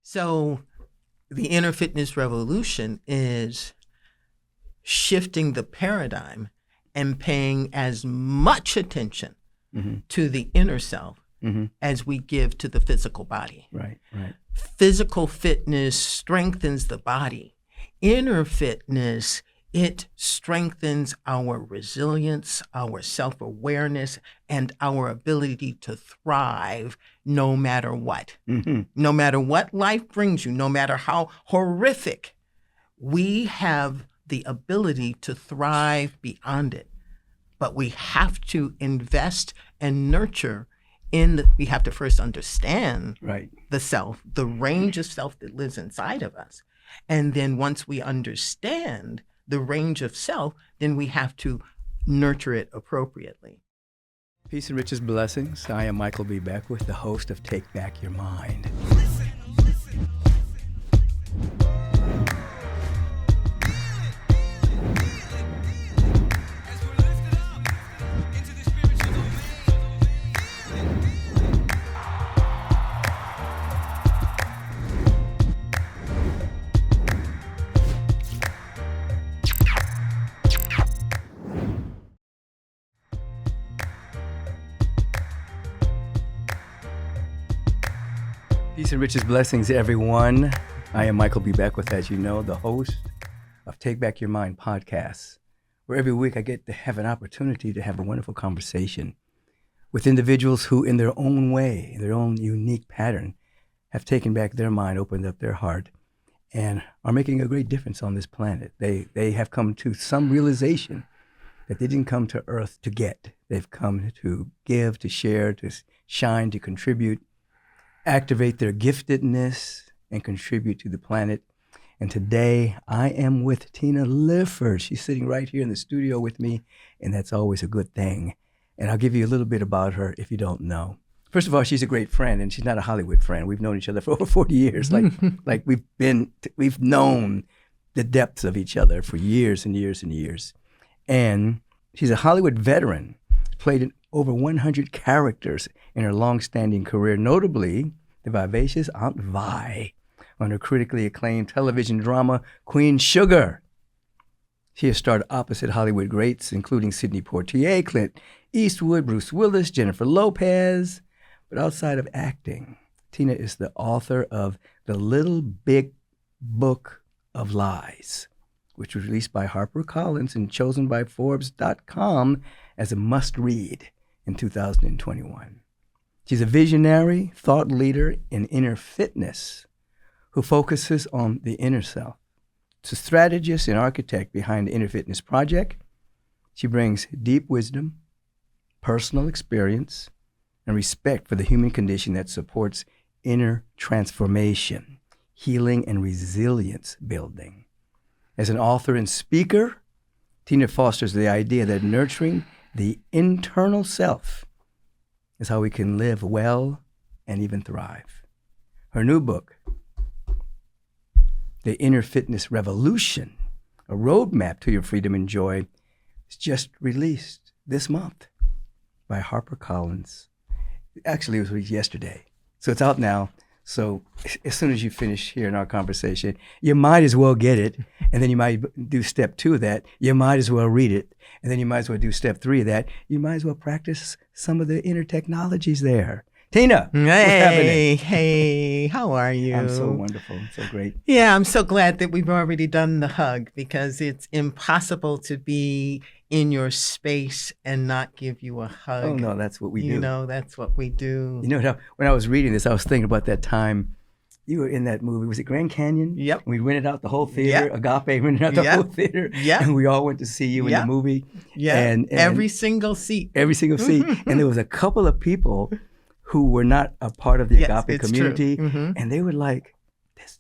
So the inner fitness revolution is shifting the paradigm and paying as much attention to the inner self as we give to the physical body. Right. Physical fitness strengthens the body. Inner fitness, it strengthens our resilience, our self-awareness, and our ability to thrive no matter what. No matter what life brings you, no matter how horrific, we have the ability to thrive beyond it. But we have to invest and nurture we have to first understand the self, the range of self that lives inside of us. And then once we understand the range of self, then we have to nurture it appropriately. Peace and riches blessings. I am Michael B. Beckwith, the host of Take Back Your Mind. Peace and riches blessings, everyone. I am Michael B. Beckwith, as you know, the host of Take Back Your Mind podcast, where every week I get to have an opportunity to have a wonderful conversation with individuals who, in their own way, in their own unique pattern, have taken back their mind, opened up their heart, and are making a great difference on this planet. They have come to some realization that they didn't come to Earth to get. They've come to give, to share, to shine, to contribute, activate their giftedness, and contribute to the planet. And today I am with Tina Lifford. She's sitting right here in the studio with me, and that's always a good thing. And I'll give you a little bit about her if you don't know. First of all, she's a great friend, and she's not a Hollywood friend. We've known each other for over 40 years. Like we've known the depths of each other for years and years and years. And she's a Hollywood veteran, played in over 100 characters in her long-standing career, notably the vivacious Aunt Vi on her critically acclaimed television drama, Queen Sugar. She has starred opposite Hollywood greats, including Sidney Poitier, Clint Eastwood, Bruce Willis, Jennifer Lopez. But outside of acting, Tina is the author of The Little Big Book of Lies, which was released by HarperCollins and chosen by Forbes.com as a must-read in 2021. She's a visionary thought leader in inner fitness who focuses on the inner self. She's a strategist and architect behind the Inner Fitness Project. She brings deep wisdom, personal experience, and respect for the human condition that supports inner transformation, healing, and resilience building. As an author and speaker, Tina fosters the idea that nurturing the internal self is how we can live well and even thrive. Her new book, The Inner Fitness Revolution, a roadmap to your freedom and joy, is just released this month by HarperCollins. Actually, it was released yesterday. So it's out now. So as soon as you finish hearing our conversation, you might as well get it. And then you might do step 2 of that. You might as well read it. And then you might as well do step 3 of that. You might as well practice some of the inner technologies there. Tina, what's happening? Hey, how are you? I'm so wonderful. So great. Yeah, I'm so glad that we've already done the hug, because it's impossible to be in your space and not give you a hug. Oh, no, that's what we do. You know, that's what we do. You know, when I was reading this, I was thinking about that time you were in that movie. Was it Grand Canyon? Yep. We rented out the whole theater. Yep. Agape rented out the whole theater. Yeah. And we all went to see you in the movie. Yeah. And every single seat. Every single seat. And there was a couple of people who were not a part of the Agape community. And they were like,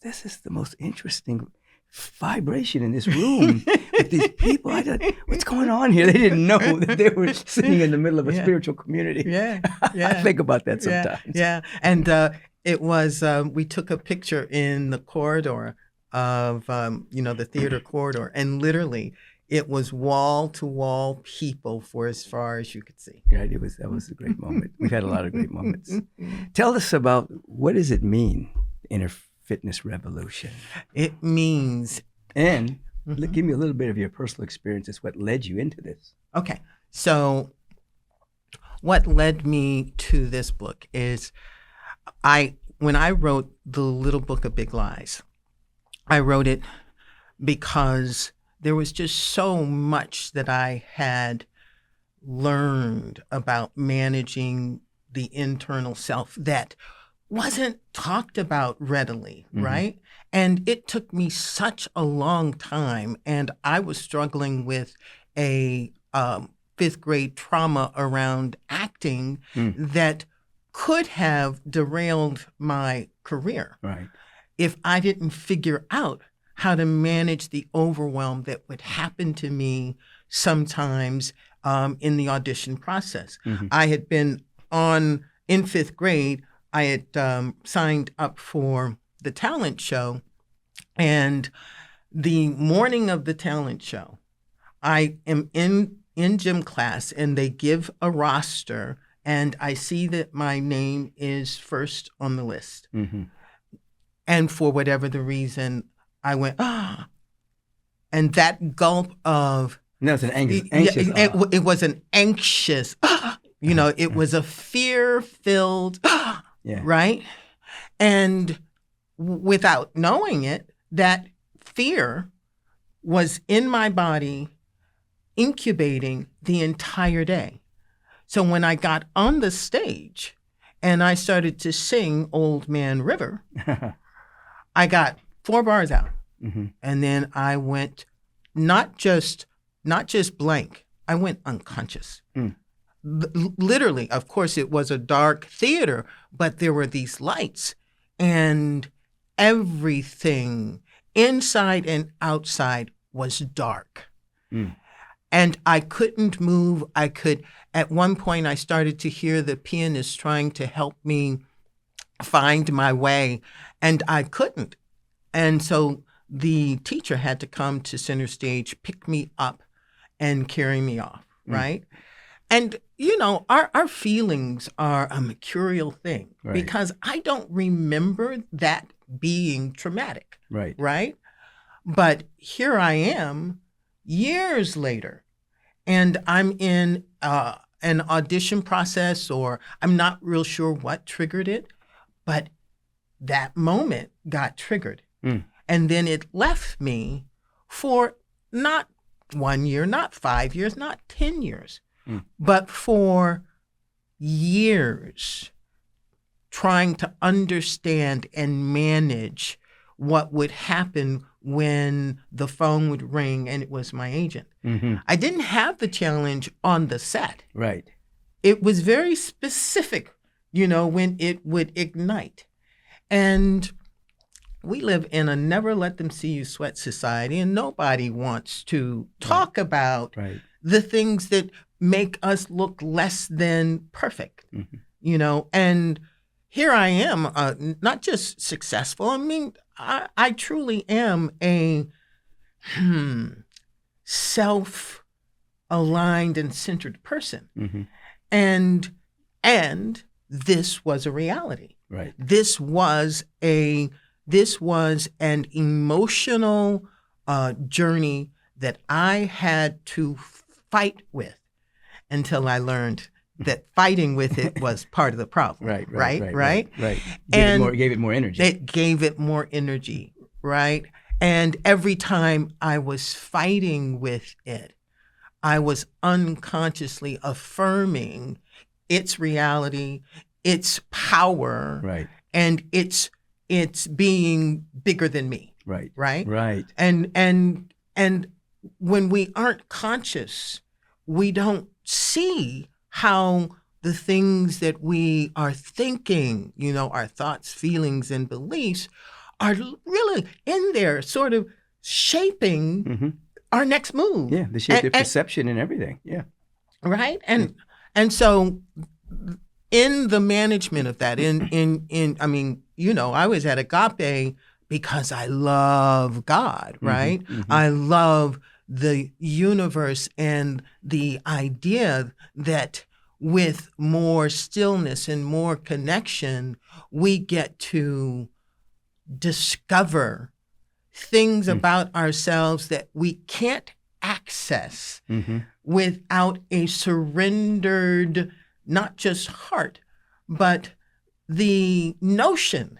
this is the most interesting vibration in this room with these people. I thought, what's going on here? They didn't know that they were sitting in the middle of a spiritual community. Yeah. I think about that sometimes. Yeah. And it was, we took a picture in the corridor of, the theater corridor, and literally it was wall to wall people for as far as you could see. Right. That was a great moment. We've had a lot of great moments. Tell us about, what does it mean, inner fitness revolution? It means, And give me a little bit of your personal experiences. What led you into this? okay, so what led me to this book is when I wrote The Little Book of Big Lies, I wrote it because there was just so much that I had learned about managing the internal self that wasn't talked about readily, right? And it took me such a long time, and I was struggling with a fifth grade trauma around acting that could have derailed my career if I didn't figure out how to manage the overwhelm that would happen to me sometimes in the audition process. I had been in fifth grade, I had signed up for the talent show, and the morning of the talent show, I am in gym class, and they give a roster, and I see that my name is first on the list. And for whatever the reason, I went, ah. And that gulp of... No, it's an anxious... It was an anxious, it was a fear-filled, right? And without knowing it, that fear was in my body incubating the entire day. So when I got on the stage and I started to sing Old Man River, I got 4 bars out. And then I went not just blank, I went unconscious. Literally, of course, it was a dark theater, but there were these lights, and everything inside and outside was dark. And I couldn't move. At one point, I started to hear the pianist trying to help me find my way, and I couldn't. And so the teacher had to come to center stage, pick me up, and carry me off, right? And, our feelings are a mercurial thing because I don't remember that being traumatic, right? But here I am years later, and I'm in an audition process, or I'm not real sure what triggered it, but that moment got triggered. And then it left me for not 1 year, not 5 years, not 10 years, but for years trying to understand and manage what would happen when the phone would ring and it was my agent. I didn't have the challenge on the set. It was very specific, when it would ignite. And we live in a never let them see you sweat society, and nobody wants to talk about the things that make us look less than perfect, and here I am, not just successful. I mean, I truly am a self-aligned and centered person. And this was a reality. This was an emotional journey that I had to fight with until I learned that fighting with it was part of the problem. Right. Gave it more energy. It gave it more energy, right? And every time I was fighting with it, I was unconsciously affirming its reality, its power, and its being bigger than me. Right. And when we aren't conscious, we don't see how the things that we are thinking, our thoughts, feelings, and beliefs are really in there sort of shaping our next move. They shape their perception and everything. Right. And so in the management of that, I was at Agape because I love God, right? I love the universe and the idea that with more stillness and more connection, we get to discover things about ourselves that we can't access without a surrendered, not just heart, but the notion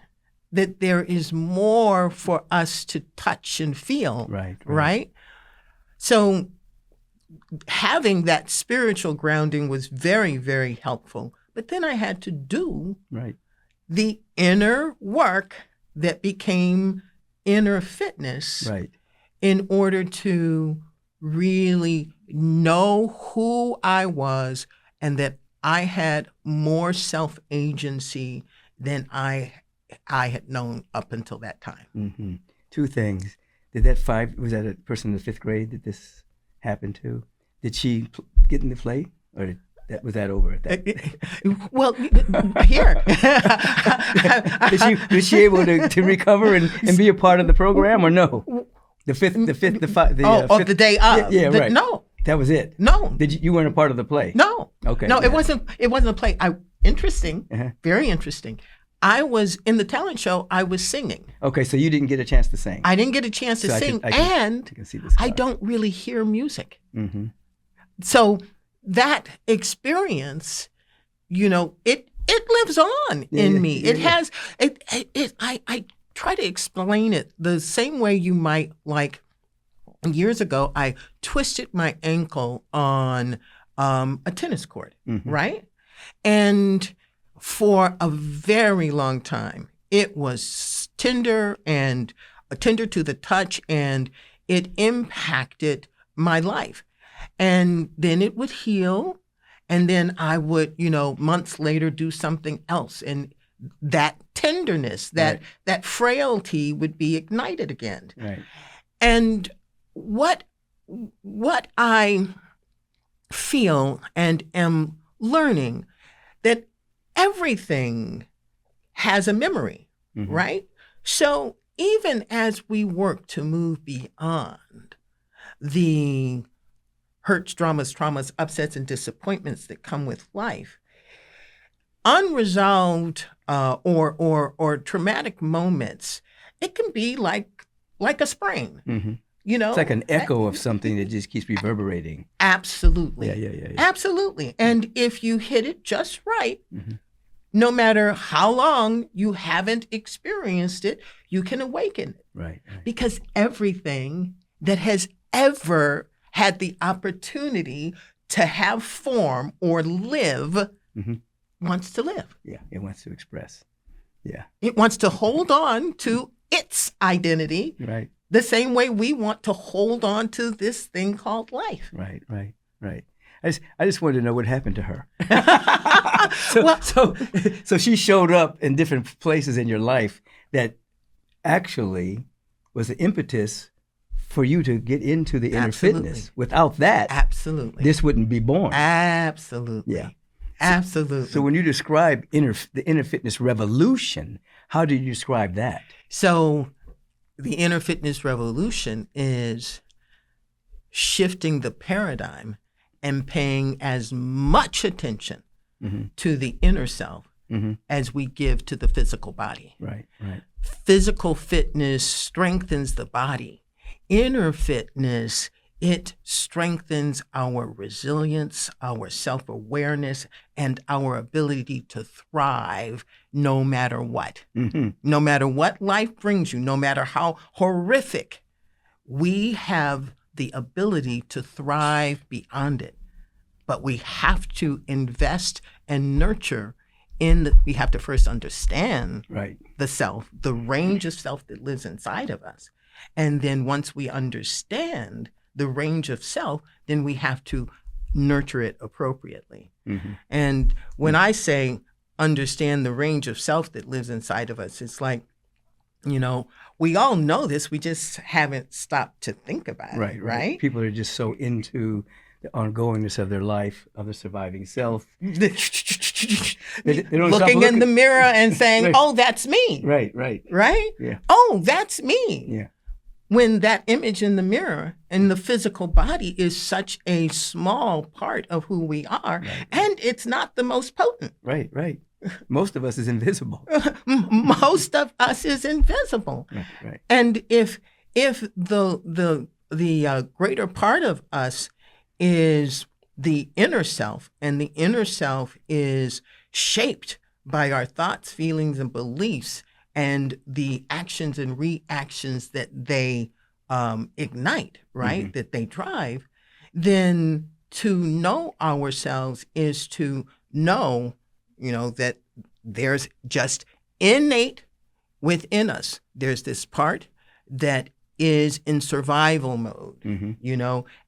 that there is more for us to touch and feel. Right? So having that spiritual grounding was very, very helpful. But then I had to do the inner work that became inner fitness in order to really know who I was and that I had more self-agency than I had known up until that time. Two things. Was that a person in the 5th grade that this happened to? Did she get in the play, or was that over at that? Well, here. Was she able to recover and be a part of the program, or no? The fifth. The day of. Yeah, right. No. That was it. No. You weren't a part of the play? No. Okay. No, it wasn't a play. Interesting. Very interesting. I was in the talent show. I was singing. Okay, so you didn't get a chance to sing. I didn't get a chance to sing, and I don't really hear music. So that experience, it lives on in me. It has. I try to explain it the same way you might like. Years ago, I twisted my ankle on a tennis court, right? And for a very long time, it was tender to the touch, and it impacted my life. And then it would heal, and then I would, months later do something else, and that tenderness, that frailty would be ignited again. Right. And what I feel and am learning, that everything has a memory, right? So even as we work to move beyond the hurts, dramas, traumas, upsets, and disappointments that come with life, unresolved or traumatic moments, it can be like a sprain. It's like an echo of something that just keeps reverberating. Absolutely. Yeah. Absolutely. And if you hit it just right, no matter how long you haven't experienced it, you can awaken it. Right. Because everything that has ever had the opportunity to have form or live wants to live. Yeah, it wants to express. Yeah. It wants to hold on to its identity. Right. The same way we want to hold on to this thing called life. Right. I just wanted to know what happened to her. So she showed up in different places in your life that actually was the impetus for you to get into the inner fitness. Without that, this wouldn't be born. Absolutely. Yeah. Absolutely. So when you describe the inner fitness revolution, how do you describe that? So the inner fitness revolution is shifting the paradigm and paying as much attention to the inner self as we give to the physical body. Right. Physical fitness strengthens the body. Inner fitness, it strengthens our resilience, our self-awareness, and our ability to thrive no matter what. No matter what life brings you, no matter how horrific, we have the ability to thrive beyond it. But we have to invest and nurture we have to first understand the self, the range of self that lives inside of us. And then once we understand the range of self, then we have to nurture it appropriately. And when I say understand the range of self that lives inside of us, it's like, we all know this, we just haven't stopped to think about it, right? People are just so into the ongoingness of their life, of the surviving self. They don't looking in the mirror and saying, oh, that's me. Right? Yeah. Oh, that's me. Yeah. When that image in the mirror and the physical body is such a small part of who we are, and it's not the most potent. Right. Most of us is invisible. Most of us is invisible. Right. And if the greater part of us is the inner self, and the inner self is shaped by our thoughts, feelings, and beliefs, and the actions and reactions that they ignite, right? Mm-hmm. That they drive, then to know ourselves is to know, that there's just innate within us. There's this part that is in survival mode,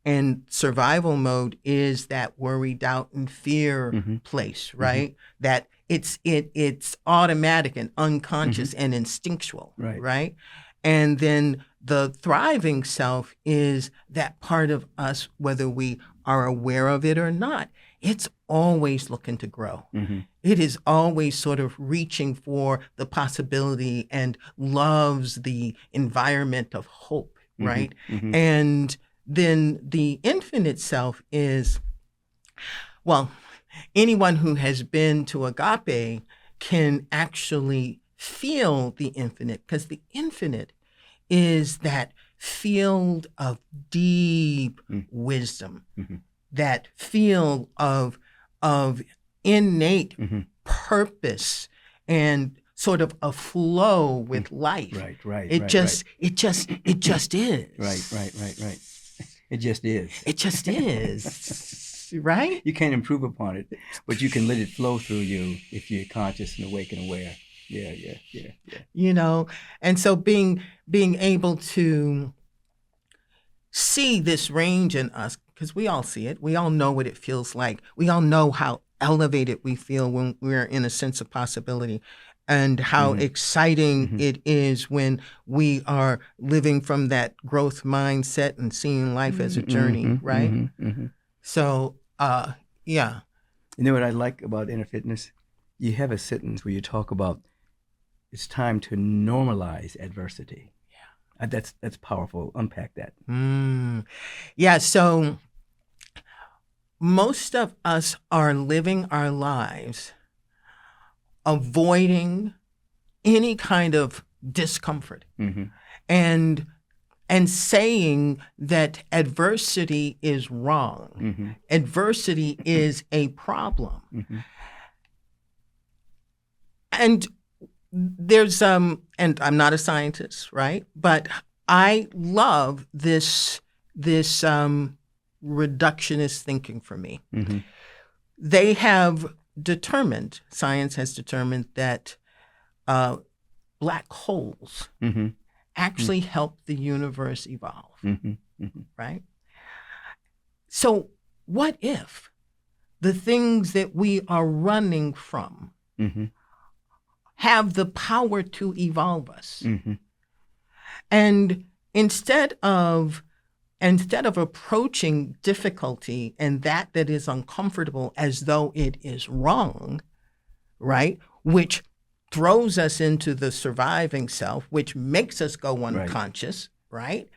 and survival mode is that worry, doubt, and fear place, right? That it's automatic and unconscious and instinctual, right? And then the thriving self is that part of us, whether we are aware of it or not. It's always looking to grow. It is always sort of reaching for the possibility and loves the environment of hope, right? And then the infinite self is, well, anyone who has been to Agape can actually feel the infinite, because the infinite is that field of deep wisdom, that field of innate purpose and sort of a flow with life. Right. It just is. Right. It just is. It just is. Right? You can't improve upon it, but you can let it flow through you if you're conscious and awake and aware. Yeah. And so being able to see this range in us, because we all see it. We all know what it feels like. We all know how elevated we feel when we're in a sense of possibility, and how exciting it is when we are living from that growth mindset and seeing life as a journey, right? So, yeah. You know what I like about inner fitness? You have a sentence where you talk about it's time to normalize adversity. Yeah. That's powerful. Unpack that. Yeah, so most of us are living our lives avoiding any kind of discomfort and saying that adversity is wrong. Adversity is a problem. And there's and I'm not a scientist, right? But I love this reductionist thinking for me. They have determined, science has determined that black holes actually help the universe evolve, right? So what if the things that we are running from have the power to evolve us? And instead of approaching difficulty and that is uncomfortable as though it is wrong, right, which throws us into the surviving self, which makes us go unconscious, right?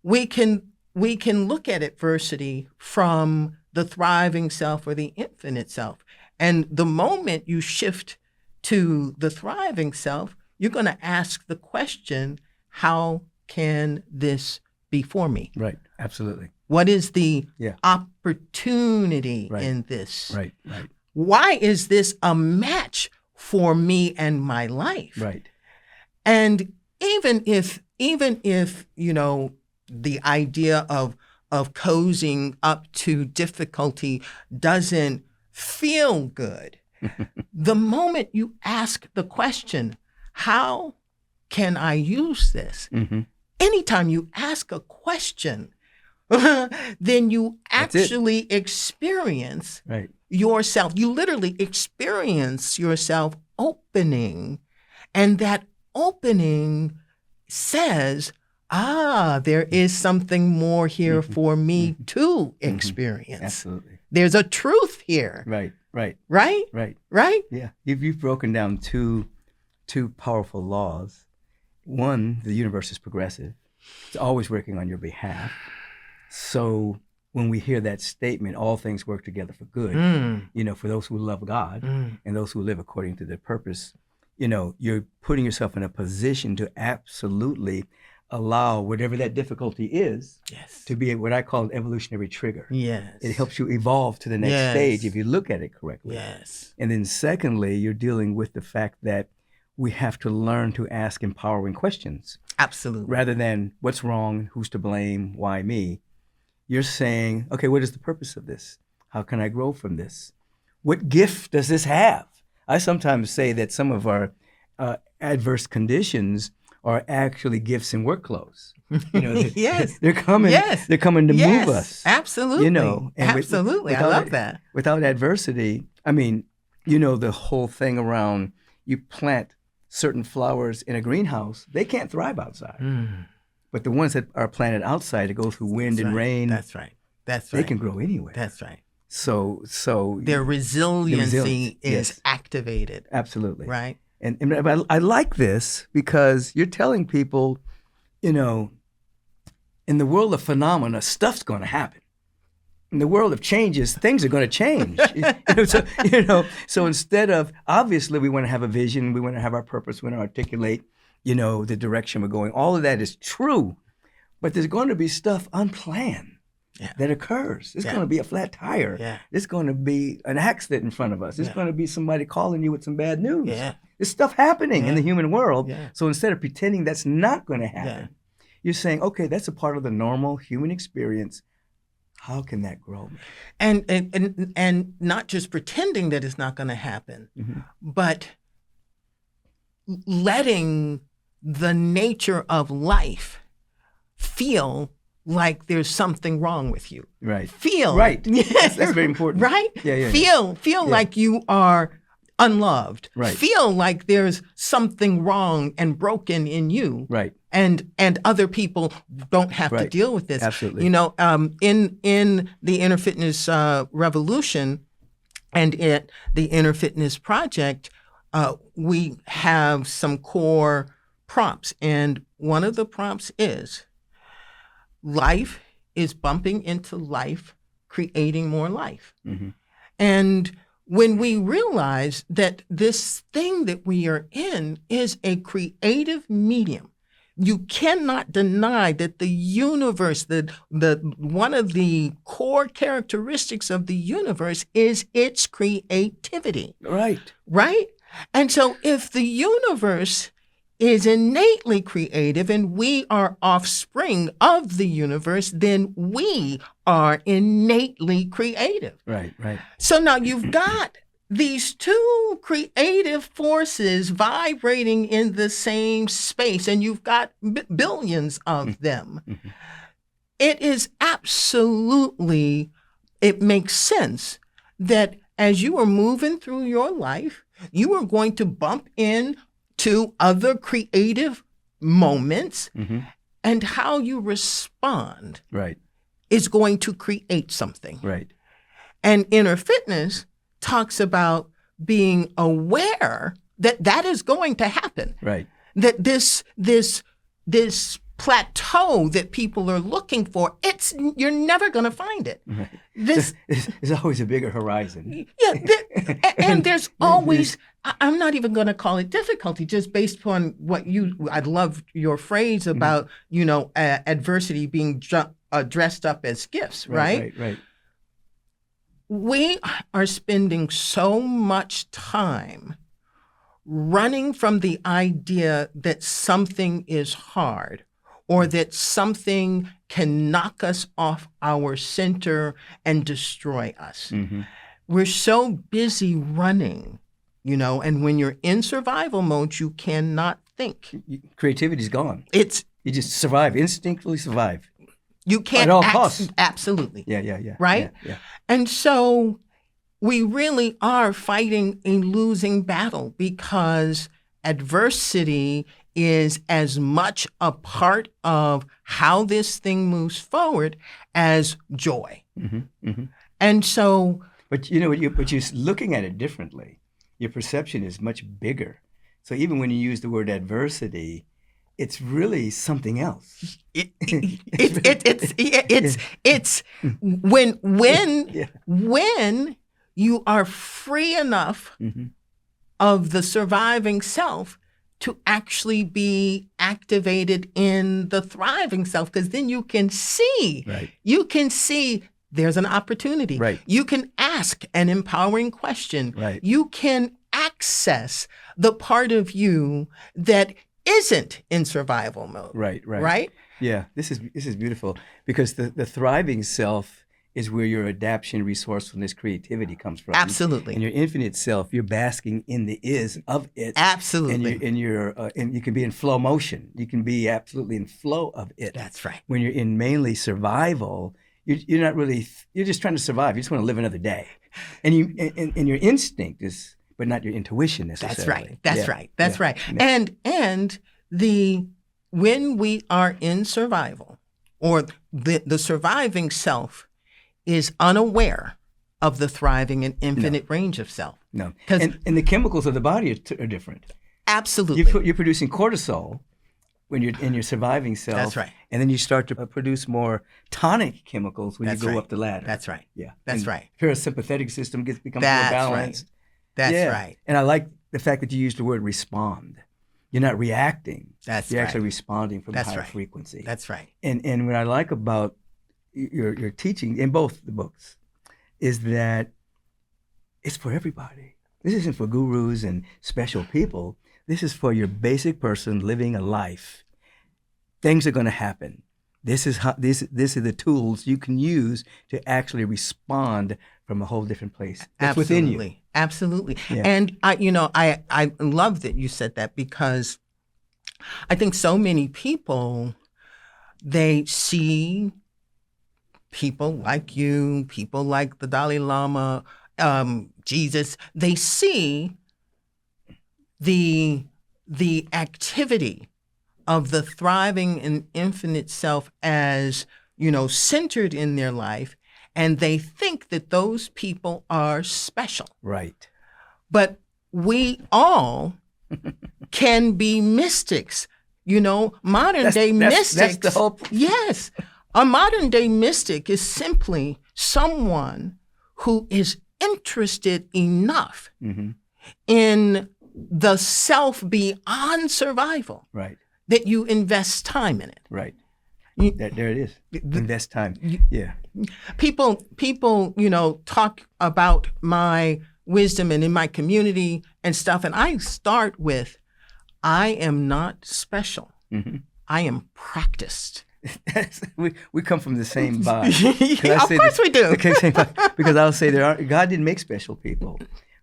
We can look at adversity from the thriving self or the infinite self. And the moment you shift to the thriving self, you're going to ask the question, how can this be for me? Right, absolutely. What is the opportunity in this? Right. Why is this a match for me and my life? Right. And even if the idea of cozying up to difficulty doesn't feel good, the moment you ask the question, how can I use this? Anytime you ask a question, then you actually experience yourself. You literally experience yourself opening. And that opening says, there is something more here for me to experience. Absolutely. There's a truth here. Right. Right? Yeah. You've broken down two powerful laws. One, the universe is progressive. It's always working on your behalf. So when we hear that statement, all things work together for good, for those who love God and those who live according to their purpose, you're putting yourself in a position to absolutely allow whatever that difficulty is to be what I call an evolutionary trigger. Yes. It helps you evolve to the next stage if you look at it correctly. Yes. And then secondly, you're dealing with the fact that we have to learn to ask empowering questions. Absolutely. Rather than what's wrong, who's to blame, why me? You're saying, okay, what is the purpose of this? How can I grow from this? What gift does this have? I sometimes say that some of our adverse conditions are actually gifts in work clothes. Yes. They're coming. Yes. They're coming to move us. Absolutely. And absolutely. I love that. Without adversity, the whole thing around you plant certain flowers in a greenhouse, they can't thrive outside. But the ones that are planted outside, to go through wind and rain. That's right. They can grow anywhere. That's right. So their resiliency is activated. Absolutely. Right. And I like this because you're telling people, in the world of phenomena, stuff's going to happen. In the world of changes, things are going to change. So instead of, obviously we want to have a vision, we want to have our purpose, we want to articulate, the direction we're going. All of that is true, but there's going to be stuff unplanned that occurs. There's going to be a flat tire. There's going to be an accident in front of us. There's going to be somebody calling you with some bad news. There's stuff happening in the human world. So instead of pretending that's not going to happen, you're saying, okay, that's a part of the normal human experience. How can that grow me? And not just pretending that it's not going to happen, but letting the nature of life feel like there's something wrong with you. Right. Feel. Right. That's very important. Right? Yeah. Feel like you are unloved. Right. Feel like there's something wrong and broken in you. Right. And other people don't have to deal with this. Absolutely. In the Inner Fitness Revolution and the Inner Fitness Project, we have some core prompts. And one of the prompts is, life is bumping into life, creating more life. And when we realize that this thing that we are in is a creative medium, you cannot deny that the universe, the one of the core characteristics of the universe is its creativity. Right. Right? And so if the universe is innately creative and we are offspring of the universe, then we are innately creative. Right. So now you've got these two creative forces vibrating in the same space, and you've got billions of them. It is absolutely, it makes sense that as you are moving through your life, you are going to bump into other creative moments, and how you respond is going to create something. Right. And Inner Fitness talks about being aware that that is going to happen. Right. That this plateau that people are looking for, you're never going to find it. Right. There's always a bigger horizon. And there's always, I'm not even going to call it difficulty, just based upon I love your phrase about, adversity being dressed up as gifts, right? Right. We are spending so much time running from the idea that something is hard or that something can knock us off our center and destroy us. We're so busy running, and when you're in survival mode, you cannot think. Creativity's gone. You just survive, instinctively survive. You can't. At all costs. Absolutely. Yeah. Right? Yeah. And so we really are fighting a losing battle because adversity is as much a part of how this thing moves forward as joy. And so... But you're looking at it differently. Your perception is much bigger. So even when you use the word adversity, it's really something else. It's when you are free enough of the surviving self to actually be activated in the thriving self, because then you can see, there's an opportunity. Right. You can ask an empowering question. Right. You can access the part of you that isn't in survival mode. Right. Yeah, this is beautiful, because the thriving self is where your adaptation, resourcefulness, creativity comes from. Absolutely. And your infinite self, you're basking in the is of it. Absolutely. And you can be in flow motion. You can be absolutely in flow of it. That's right. When you're in mainly survival, you're not really. You're just trying to survive. You just want to live another day, and your instinct is, but not your intuition necessarily. That's right. And when we are in survival, or the surviving self is unaware of the thriving and infinite range of self. No, and the chemicals of the body are different. Absolutely. You're producing cortisol when you're in your surviving self. That's right. And then you start to produce more tonic chemicals when you go up the ladder. That's right. Yeah. That's right. Parasympathetic system becomes more balanced. That's right. And I like the fact that you used the word respond. You're not reacting. You're actually responding from a higher frequency. That's right. And what I like about your teaching in both the books is that it's for everybody. This isn't for gurus and special people. This is for your basic person living a life. Things are going to happen. This is are the tools you can use to actually respond from a whole different place. That's within you. Absolutely. Yeah. And I love that you said that, because I think so many people, they see people like you, people like the Dalai Lama, Jesus, they see the activity of the thriving and infinite self as, centered in their life, and they think that those people are special. Right. But we all can be mystics, modern day mystics. That's the whole. Yes. A modern day mystic is simply someone who is interested enough in the self beyond survival, right, that you invest time in it. Right. There it is. Invest time. Yeah. People, talk about my wisdom and in my community and stuff, and I start with, I am not special. I am practiced. we come from the same vibe. Of course we do. Because I'll say God didn't make special people,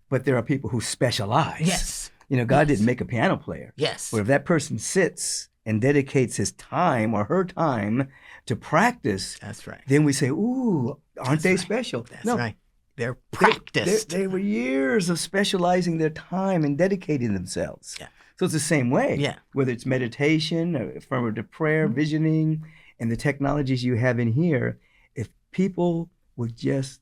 but there are people who specialize. Yes. God didn't make a piano player. Yes. But if that person sits and dedicates his time or her time to practice, that's right. Then we say, ooh, aren't they special? That's right. They're practiced. They were years of specializing their time and dedicating themselves. Yeah. So it's the same way. Yeah. Whether it's meditation, affirmative prayer, visioning, and the technologies you have in here, if people would just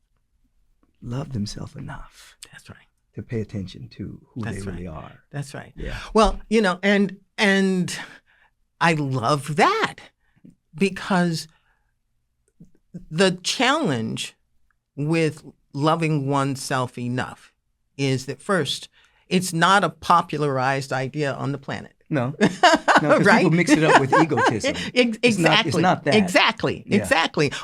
love themselves enough. That's right. To pay attention to who they really are. That's right. Yeah. Well, and I love that, because the challenge with loving oneself enough is that, first, it's not a popularized idea on the planet. No, right? People mix it up with egotism. Exactly. It's not that. Exactly.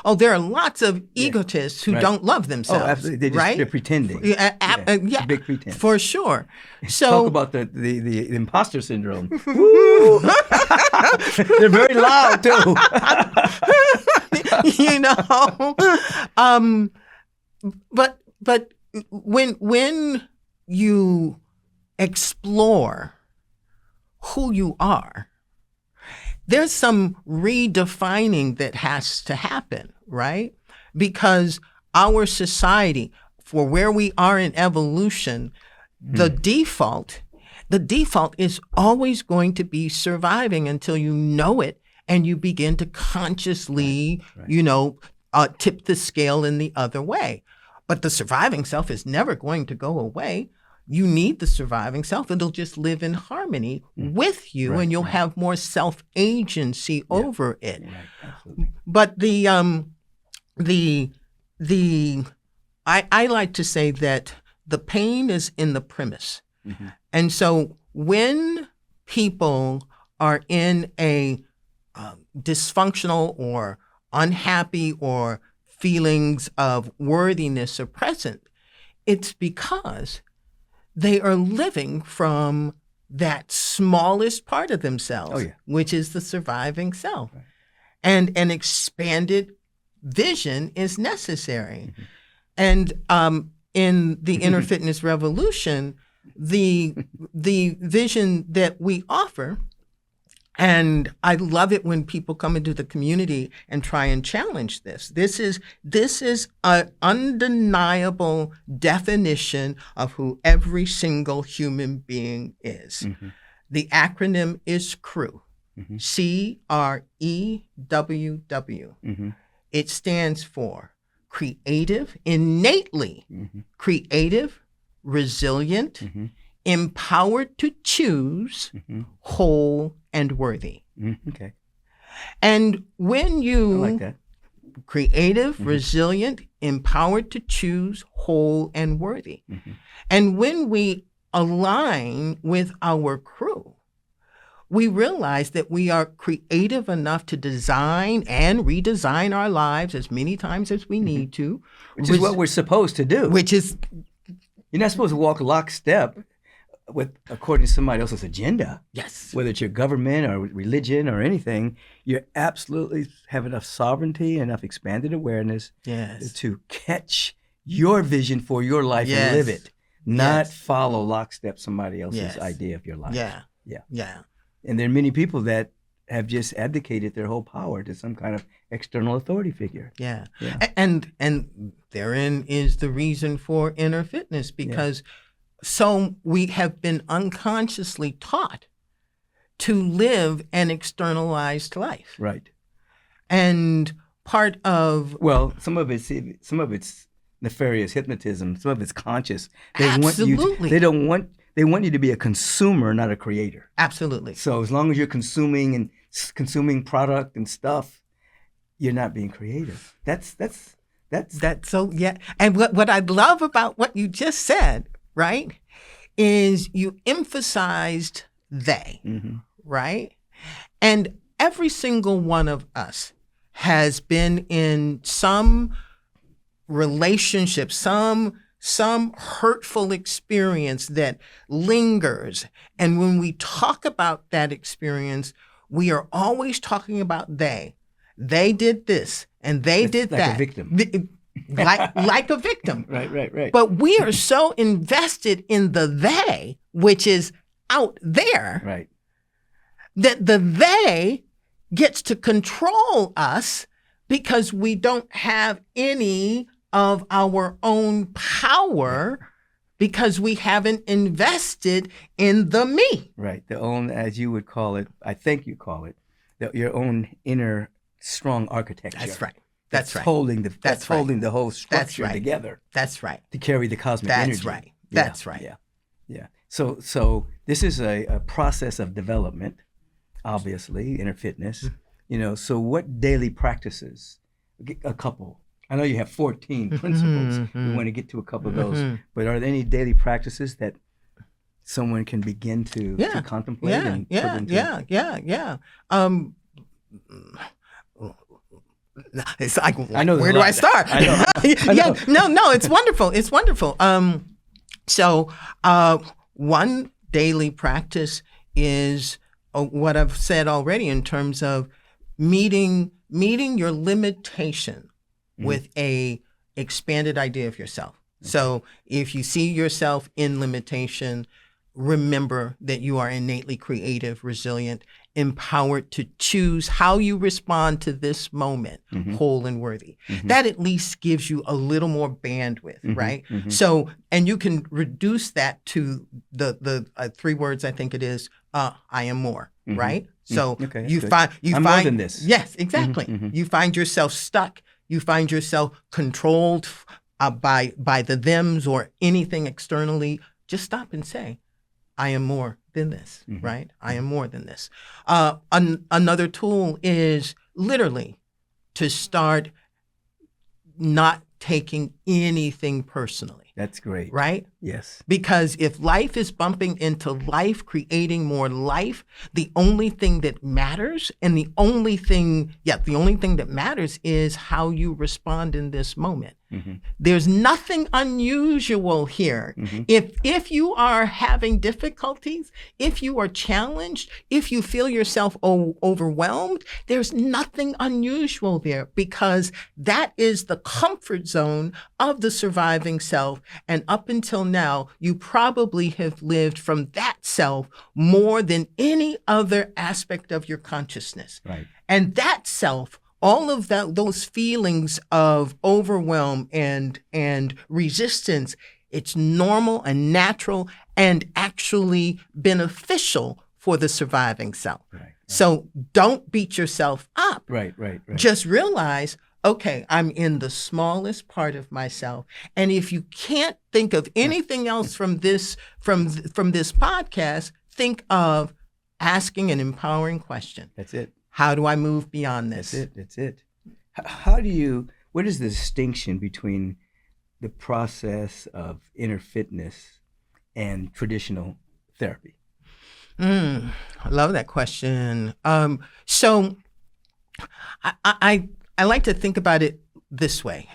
Oh, there are lots of egotists who don't love themselves. Oh, absolutely. They're pretending. Yeah, big pretense. For sure. So talk about the imposter syndrome. They're very loud too. But when you explore who you are, there's some redefining that has to happen, right? Because our society, for where we are in evolution, the default is always going to be surviving until you know it and you begin to consciously, tip the scale in the other way. But the surviving self is never going to go away. you need the surviving self. It'll just live in harmony with you, Right, and you'll right. have more self-agency over it. Right, absolutely. But I like to say that the pain is in the premise. Mm-hmm. And so when people are in a dysfunctional or unhappy or feelings of worthiness are present, it's because they are living from that smallest part of themselves, which is the surviving self. Right. And an expanded vision is necessary. And in the Inner Fitness Revolution, the vision that we offer, and I love it when people come into the community and try and challenge this. This is an undeniable definition of who every single human being is. Mm-hmm. The acronym is CREW. Mm-hmm. CREWW. Mm-hmm. It stands for creative, innately creative, resilient, empowered to choose, whole, and worthy. Okay. And when you I like that. creative, resilient, empowered to choose, whole, and worthy. And when we align with our crew, we realize that we are creative enough to design and redesign our lives as many times as we need to. Which is what we're supposed to do. Which is... You're not supposed to walk lockstep with according to somebody else's agenda. Yes. Whether it's your government or religion or anything, you absolutely have enough sovereignty, enough expanded awareness to catch your vision for your life and live it, not follow lockstep somebody else's idea of your life. Yeah. And there are many people that have just abdicated their whole power to some kind of external authority figure. Yeah. And therein is the reason for inner fitness, because so we have been unconsciously taught to live an externalized life. Right. And part of... Well, some of it's nefarious hypnotism, some of it's conscious. Absolutely. They want you to be a consumer, not a creator. Absolutely. So as long as you're consuming product and stuff, you're not being creative. That's so, yeah. And what I love about what you just said, right, is you emphasized they, right? And every single one of us has been in some relationship, some hurtful experience that lingers. And when we talk about that experience, we are always talking about they. They did this and they did like that. A victim. like a victim. Right. But we are so invested in the they, which is out there, right, that the they gets to control us because we don't have any of our own power because we haven't invested in the me. Right. The own, as you would call it, I think you call it, your own inner strong architecture. That's right. That's holding the whole structure together. That's right. To carry the cosmic energy. That's right. That's right. Yeah. So this is a process of development, obviously, inner fitness. So what daily practices, a couple, I know you have 14 principles. We want to get to a couple of those. But are there any daily practices that someone can begin to contemplate and put into? Yeah. It's like, I know where do I start? I know. No, it's wonderful. It's wonderful. So one daily practice is what I've said already in terms of meeting your limitation with a expanded idea of yourself. Okay. So if you see yourself in limitation, remember that you are innately creative, resilient, empowered to choose how you respond to this moment, whole and worthy. That at least gives you a little more bandwidth, right? So, and you can reduce that to the 3 words, I think it is, I am more, right? So you find more than this. Yes, exactly. You find yourself stuck. You find yourself controlled by the thems or anything externally. just stop and say, I am more than this, right? I am more than this. Another tool is literally to start not taking anything personally. That's great. Right? Yes. Because if life is bumping into life, creating more life, the only thing that matters the only thing that matters is how you respond in this moment. There's nothing unusual here. If you are having difficulties, if you are challenged, if you feel yourself overwhelmed, there's nothing unusual there, because that is the comfort zone of the surviving self. And up until now, you probably have lived from that self more than any other aspect of your consciousness. Right. And that self, all of those feelings of overwhelm and resistance, it's normal and natural and actually beneficial for the surviving self. Right. So don't beat yourself up. Right. Just realize, okay, I'm in the smallest part of myself. And if you can't think of anything else from this podcast, think of asking an empowering question. That's it. How do I move beyond this? That's it. What is the distinction between the process of inner fitness and traditional therapy? I love that question. So I like to think about it this way.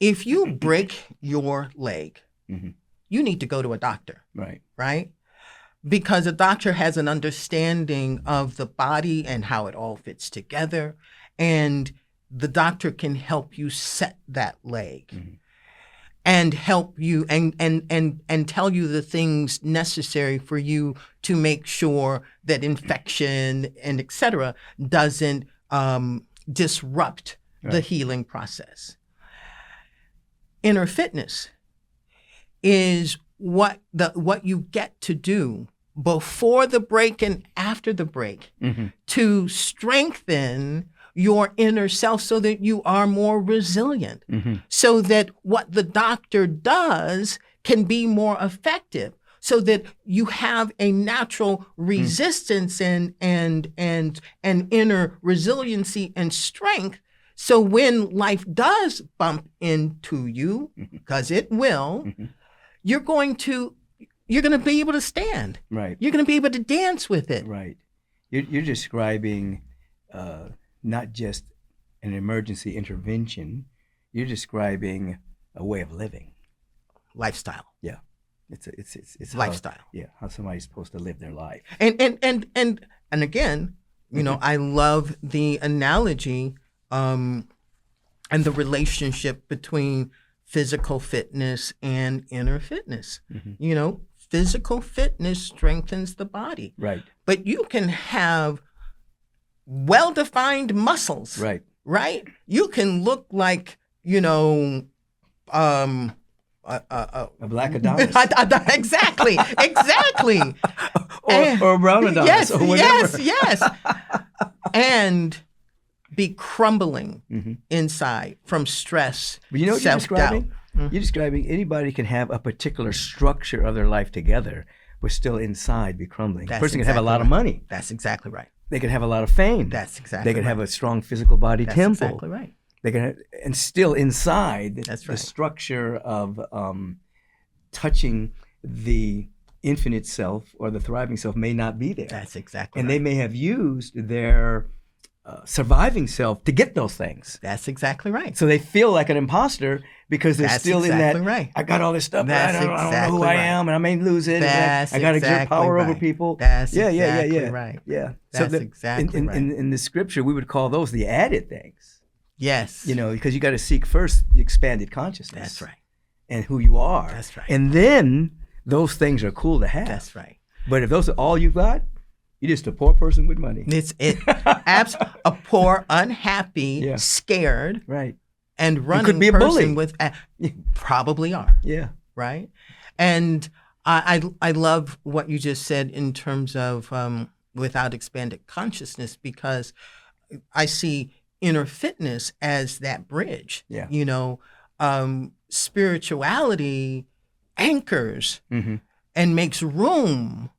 If you break your leg, you need to go to a doctor. Right? Because a doctor has an understanding of the body and how it all fits together. And the doctor can help you set that leg and help you and tell you the things necessary for you to make sure that infection and et cetera doesn't disrupt the healing process. Inner fitness is what you get to do before the break and after the break to strengthen your inner self so that you are more resilient, so that what the doctor does can be more effective, so that you have a natural resistance and inner resiliency and strength. So when life does bump into you, because it will, you're going to be able to stand. Right. You're going to be able to dance with it. Right. You're describing not just an emergency intervention. You're describing a way of living. Lifestyle. Yeah. It's lifestyle. How somebody's supposed to live their life. And again, I love the analogy and the relationship between physical fitness and inner fitness. Physical fitness strengthens the body. Right. But you can have well-defined muscles. Right. Right? You can look like, a black Adonis. Exactly. or a brown Adonis. Yes. And be crumbling inside from stress, but you know what you're describing? Mm-hmm. You're describing anybody can have a particular structure of their life together, but still inside be crumbling. A person can have a lot of money. That's exactly right. They can have a lot of fame. That's exactly They can right. have a strong physical body That's temple. exactly right. They can, and still inside That's the right. structure of touching the infinite self or the thriving self may not be there. That's exactly and right. they may have used their surviving self to get those things. That's exactly right. So they feel like an imposter because they're That's still exactly in that, right. I got all this stuff, but That's I don't know exactly who I right. am, and I may lose it. That's I got to exert exactly power over right. people. That's yeah. right. Yeah. That's exactly right. In the scripture, we would call those the added things. Yes. Because you got to seek first the expanded consciousness. That's right. And who you are. That's right. And then those things are cool to have. That's right. But if those are all you've got, you're just a poor person with money. A poor, unhappy, scared, right, and running could be a person bully. with probably are. Yeah. Right. And I love what you just said in terms of without expanded consciousness, because I see inner fitness as that bridge. Yeah. Spirituality anchors and makes room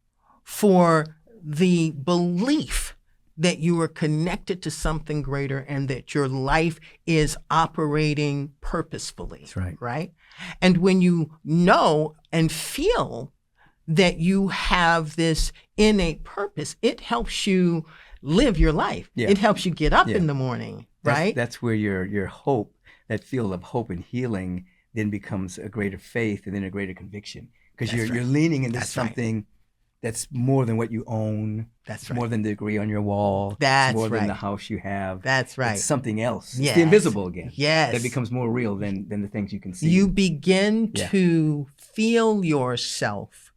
for the belief that you are connected to something greater and that your life is operating purposefully. That's right. Right? And when you know and feel that you have this innate purpose, it helps you live your life. Yeah. It helps you get up Yeah. in the morning, That's, right? That's where your hope, that field of hope and healing, then becomes a greater faith and then a greater conviction, because That's you're right. leaning into That's right. something that's more than what you own. That's It's right. more than the degree on your wall. That's it's more than right. the house you have. That's right. It's something else. Yes. It's the invisible again. Yes. That becomes more real than the things you can see. You begin Yeah. to feel yourself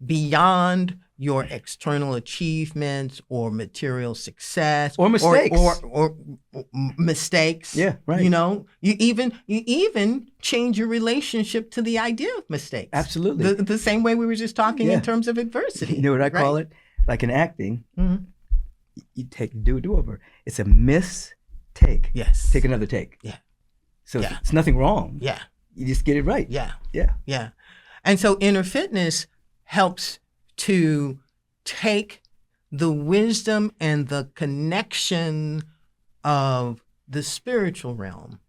beyond your external achievements or material success Or mistakes. or mistakes. Yeah, right. You know, you even change your relationship to the idea of mistakes. Absolutely. The same way we were just talking Yeah. in terms of adversity. You know what I call right? it? Like in acting, Mhm. you do a do-over. It's a mistake. Yes. Take another take. Yeah. So Yeah. it's nothing wrong. Yeah. You just get it right. Yeah. Yeah. Yeah. And so inner fitness helps to take the wisdom and the connection of the spiritual realm,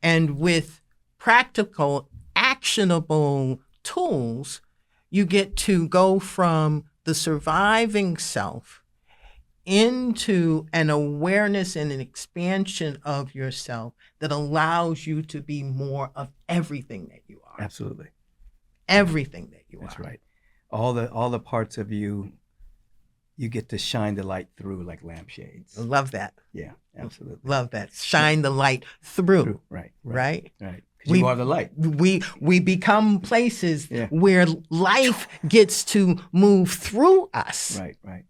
and with practical, actionable tools, you get to go from the surviving self into an awareness and an expansion of yourself that allows you to be more of everything that you are. Absolutely. Everything that you That's are. right. All the parts of you get to shine the light through like lampshades. Love that. Yeah, absolutely. Love that. Shine the light through. Right. Right? Right. Because you are the light. We become places Yeah. where life gets to move through us. Right. Right.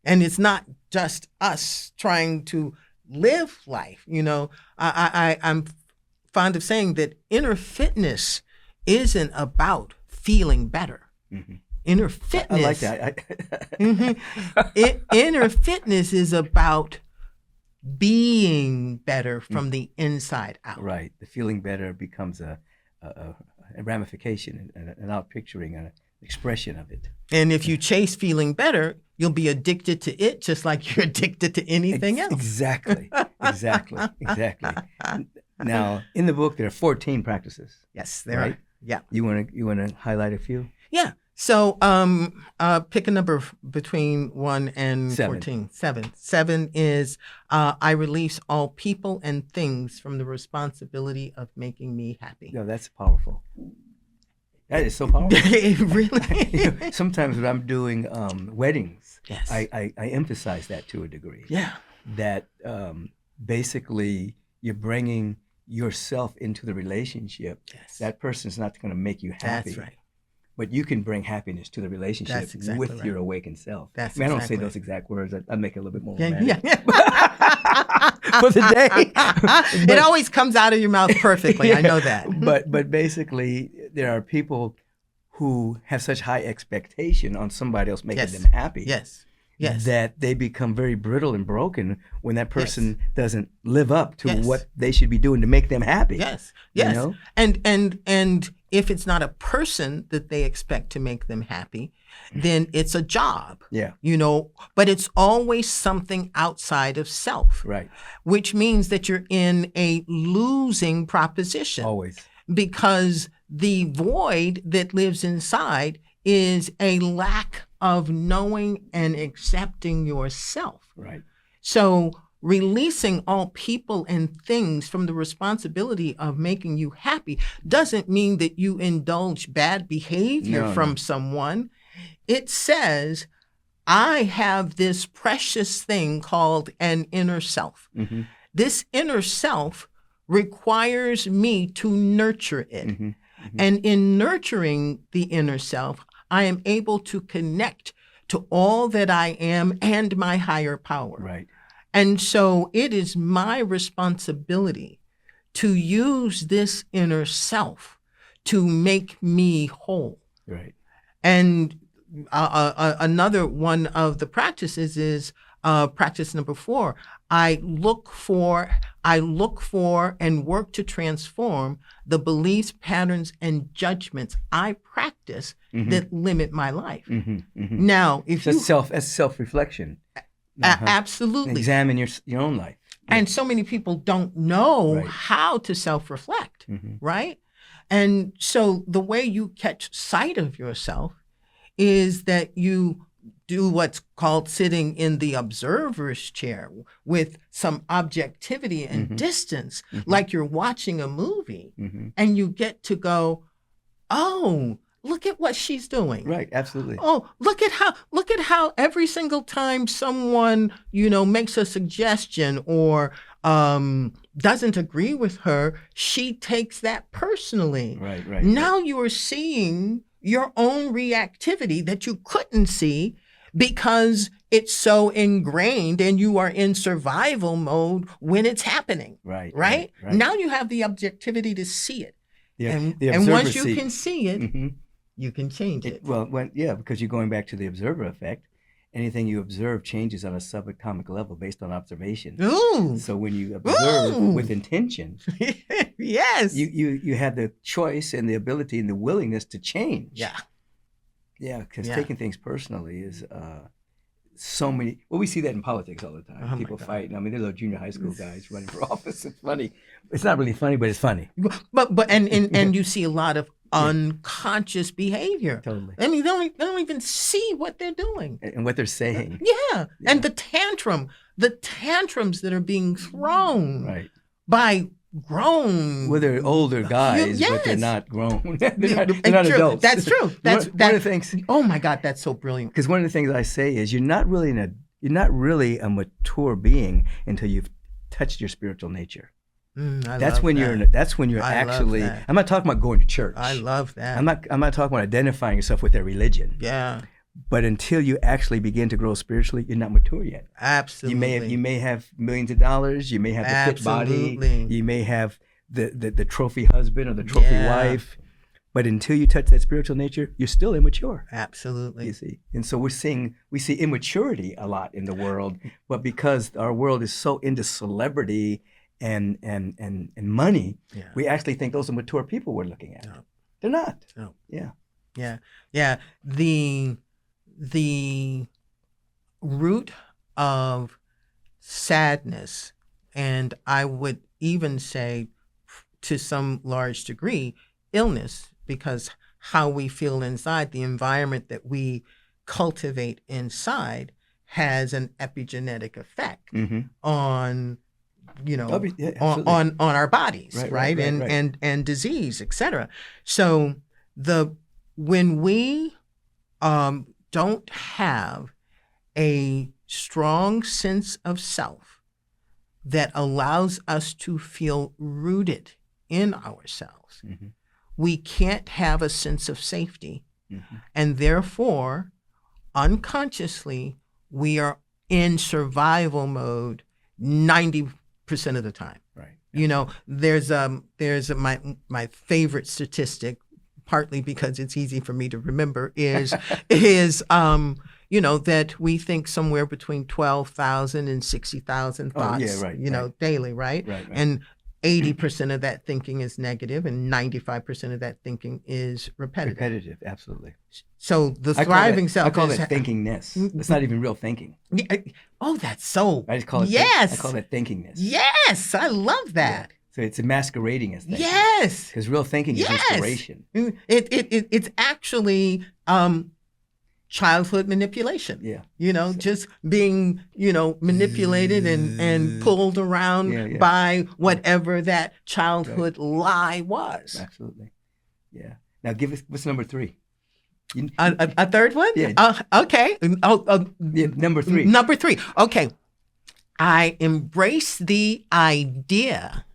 And it's not just us trying to live life. You know, I'm fond of saying that inner fitness isn't about feeling better. Mm-hmm. Inner fitness. I like that. Inner fitness is about being better from the inside out. Right. The feeling better becomes a ramification, an outpicturing, an expression of it. And if you chase feeling better, you'll be addicted to it just like you're addicted to anything else. Exactly. Now, in the book, there are 14 practices. Yes, there Right? are. Yeah. You want to highlight a few? Yeah. So pick a number between 1 and 7. 14. 7. 7 is I release all people and things from the responsibility of making me happy. No, that's powerful. That is so powerful. Really? Sometimes when I'm doing weddings, Yes. I emphasize that to a degree. Yeah. That basically you're bringing yourself into the relationship. Yes. That person's not going to make you happy. That's right. But you can bring happiness to the relationship That's exactly with right. your awakened self. That's I mean, I don't exactly say those exact words. I make it a little bit more romantic. Yeah. For the day. It always comes out of your mouth perfectly. I know that. But basically, there are people who have such high expectation on somebody else making Yes. them happy. Yes. Yes. That they become very brittle and broken when that person doesn't live up to Yes. what they should be doing to make them happy. Yes. You Yes. know? And if it's not a person that they expect to make them happy, then it's a job. Yeah. You know, but it's always something outside of self. Right. Which means that you're in a losing proposition. Always. Because the void that lives inside is a lack of knowing and accepting yourself. Right. So releasing all people and things from the responsibility of making you happy doesn't mean that you indulge bad behavior from someone. It says, I have this precious thing called an inner self. Mm-hmm. This inner self requires me to nurture it. Mm-hmm. Mm-hmm. And in nurturing the inner self, I am able to connect to all that I am and my higher power. Right. And so it is my responsibility to use this inner self to make me whole. Right. And another one of the practices is practice number 4, I look for and work to transform the beliefs, patterns, and judgments I practice that limit my life. Now, if that's self-reflection. Absolutely. Examine your own life. And so many people don't know Right. how to self-reflect, right? And so the way you catch sight of yourself is that you do what's called sitting in the observer's chair with some objectivity and distance, like you're watching a movie, and you get to go, oh, look at what she's doing. Right, absolutely. Oh, look at how every single time someone, makes a suggestion or doesn't agree with her, she takes that personally. Right. Now you are seeing your own reactivity that you couldn't see because it's so ingrained and you are in survival mode when it's happening. Right? Now you have the objectivity to see it. And once you can see it, you can change it. Because you're going back to the observer effect. Anything you observe changes on a subatomic level based on observation. Ooh. So when you observe with intention, yes, you have the choice and the ability and the willingness to change. Yeah, because taking things personally is so many. Well, we see that in politics all the time. People fighting. I mean, there's little junior high school guys running for office. It's funny. It's not really funny, but it's funny. But you see a lot of unconscious behavior. Totally. I mean, they don't even see what they're doing and what they're saying. Yeah. And the tantrums that are being thrown by grown. Well, they're older guys, but they're not grown. they're not adults. That's true. That's one of the things. Oh my God, that's so brilliant. Because one of the things I say is you're not really a mature being until you've touched your spiritual nature. That's when you're actually. I'm not talking about going to church. I love that. I'm not talking about identifying yourself with their religion. Yeah. But until you actually begin to grow spiritually, you're not mature yet. Absolutely. You may have millions of dollars. You may have the fit body. You may have the trophy husband or the trophy wife. But until you touch that spiritual nature, you're still immature. Absolutely. You see, and so we see immaturity a lot in the world, but because our world is so into celebrity and money, we actually think those are mature people we're looking at. No. They're not. No. Yeah. The root of sadness, and I would even say to some large degree, illness, because how we feel inside, the environment that we cultivate inside has an epigenetic effect on on our bodies, right? And disease, etc. So when we don't have a strong sense of self that allows us to feel rooted in ourselves, we can't have a sense of safety. And therefore, unconsciously, we are in survival mode 90% of the time. Right. There's my favorite statistic, partly because it's easy for me to remember, is that we think somewhere between 12,000 and 60,000 thoughts, daily, right? Right. And 80% of that thinking is negative, and 95% of that thinking is repetitive. Repetitive, absolutely. So the thriving self. I call it thinkingness. It's not even real thinking. Oh, that's so. I just call it. Yes. I call it thinkingness. Yes, I love that. Yeah. So it's masquerading as thinking. Yes. Because real thinking is inspiration. It's actually childhood manipulation. Yeah. Just being, manipulated and pulled around by whatever that childhood lie was. Absolutely. Yeah. Now what's number 3? A third one? Yeah. Okay. Number 3. Number 3. Okay. I embrace the idea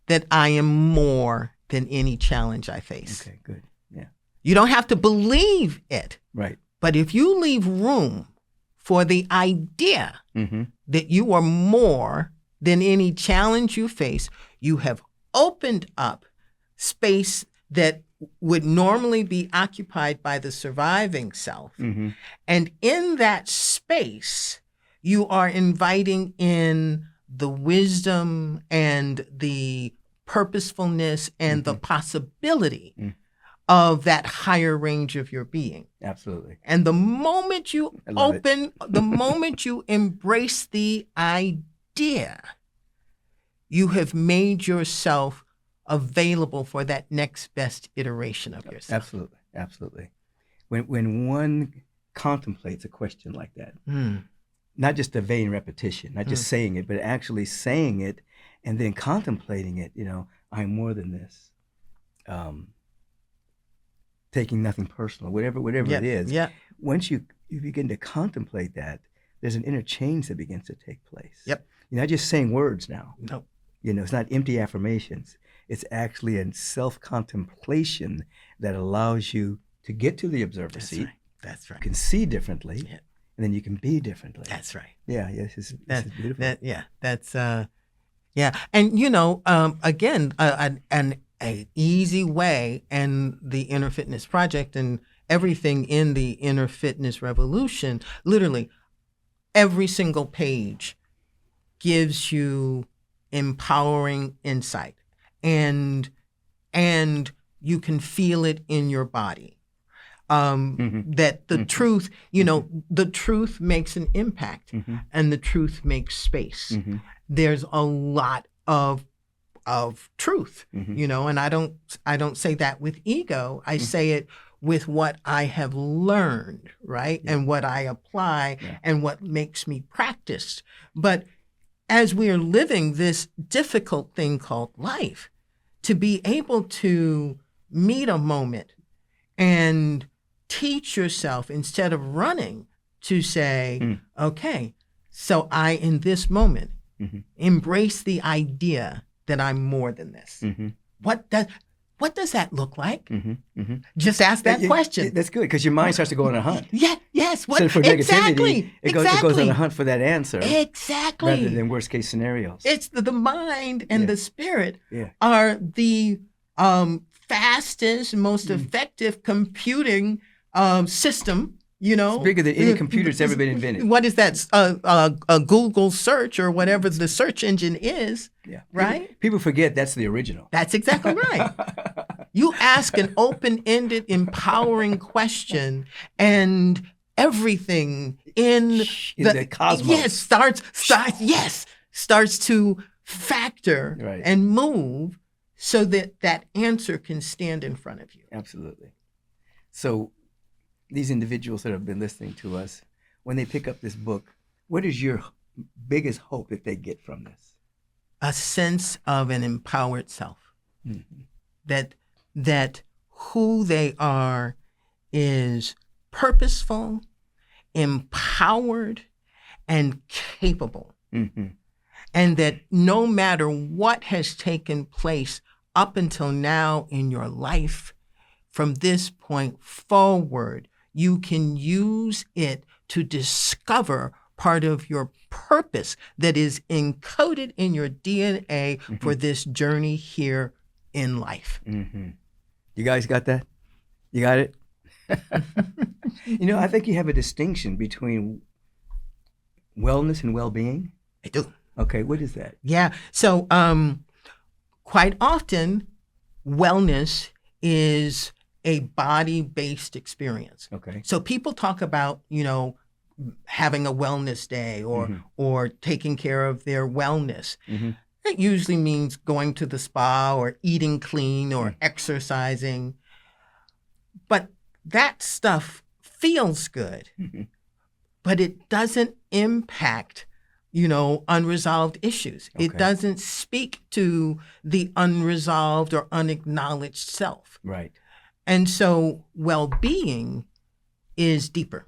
that I am more than any challenge I face. Okay, good. Yeah. You don't have to believe it. Right. But if you leave room for the idea that you are more than any challenge you face, you have opened up space that would normally be occupied by the surviving self. And in that space, You are inviting in the wisdom and the purposefulness and the possibility of that higher range of your being. Absolutely. And the moment you I love the moment you embrace the idea, you have made yourself available for that next best iteration of yourself. Absolutely. Absolutely. When one contemplates a question like that, not just a vain repetition, not just saying it, but actually saying it and then contemplating it, I'm more than this. Taking nothing personal, whatever it is. Yeah. Once you begin to contemplate that, there's an interchange that begins to take place. Yep. You're not just saying words now. No. It's not empty affirmations. It's actually a self-contemplation that allows you to get to the observer seat. That's right. You can see differently, and then you can be differently. That's right. Yeah, this is beautiful. And again, an easy way, and the Inner Fitness Project and everything in the Inner Fitness Revolution, literally every single page gives you empowering insight, and you can feel it in your body. That the truth, the truth makes an impact, and the truth makes space. There's a lot of truth, and I don't say that with ego. I say it with what I have learned, right? And what I apply and what makes me practice. But as we are living this difficult thing called life, to be able to meet a moment and teach yourself, instead of running, to say, okay, so I, in this moment, embrace the idea that I'm more than this. What does that look like? Just ask that question. That's good, because your mind starts to go on a hunt. Yes. So for negativity, it goes on a hunt for that answer. Exactly. Rather than worst case scenarios. It's the mind and the spirit are the fastest, most effective computing system. It's bigger than any computer that's ever been invented. What is that? A Google search or whatever the search engine is, right? People forget that's the original. That's exactly right. You ask an open-ended, empowering question, and everything in the cosmos starts to factor and move so that answer can stand in front of you. Absolutely. So these individuals that have been listening to us, when they pick up this book, what is your biggest hope that they get from this? A sense of an empowered self. That who they are is purposeful, empowered, and capable. And that no matter what has taken place up until now in your life, from this point forward, you can use it to discover part of your purpose that is encoded in your DNA for this journey here in life. You guys got that? You got it? I think you have a distinction between wellness and well-being. I do. Okay, what is that? Yeah. So quite often, wellness is a body-based experience. Okay. So people talk about, having a wellness day or taking care of their wellness. It usually means going to the spa or eating clean or exercising. But that stuff feels good, but it doesn't impact, unresolved issues. Okay. It doesn't speak to the unresolved or unacknowledged self. Right. And so well-being is deeper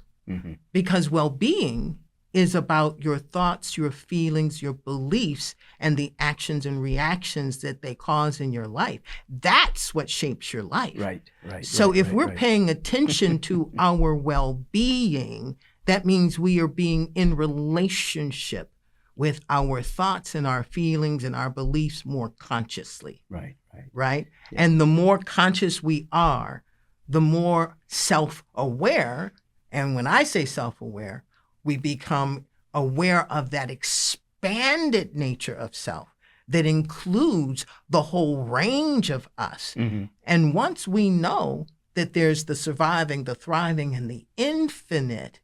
because well-being is about your thoughts, your feelings, your beliefs, and the actions and reactions that they cause in your life. That's what shapes your life. Right. So if we're paying attention to our well-being, that means we are being in relationship with our thoughts and our feelings and our beliefs more consciously. Right? Yeah. And the more conscious we are, the more self-aware. And when I say self-aware, we become aware of that expanded nature of self that includes the whole range of us. Mm-hmm. And once we know that there's the surviving, the thriving, and the infinite,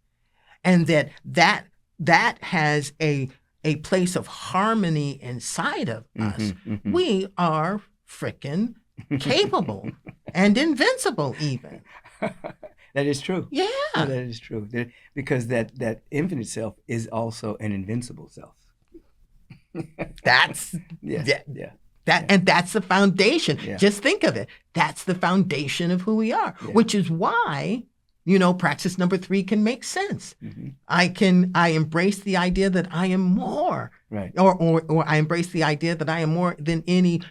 and that has a place of harmony inside of us, Mm-hmm. we are frickin' capable and invincible even. That is true. Yeah. Yeah, that is true. Because that infinite self is also an invincible self. That's Yeah. and that's the foundation. Yeah. Just think of it. That's the foundation of who we are, Yeah. which is why, practice number 3 can make sense. Mm-hmm. I embrace the idea that I am more, Right. or I embrace the idea that I am more than any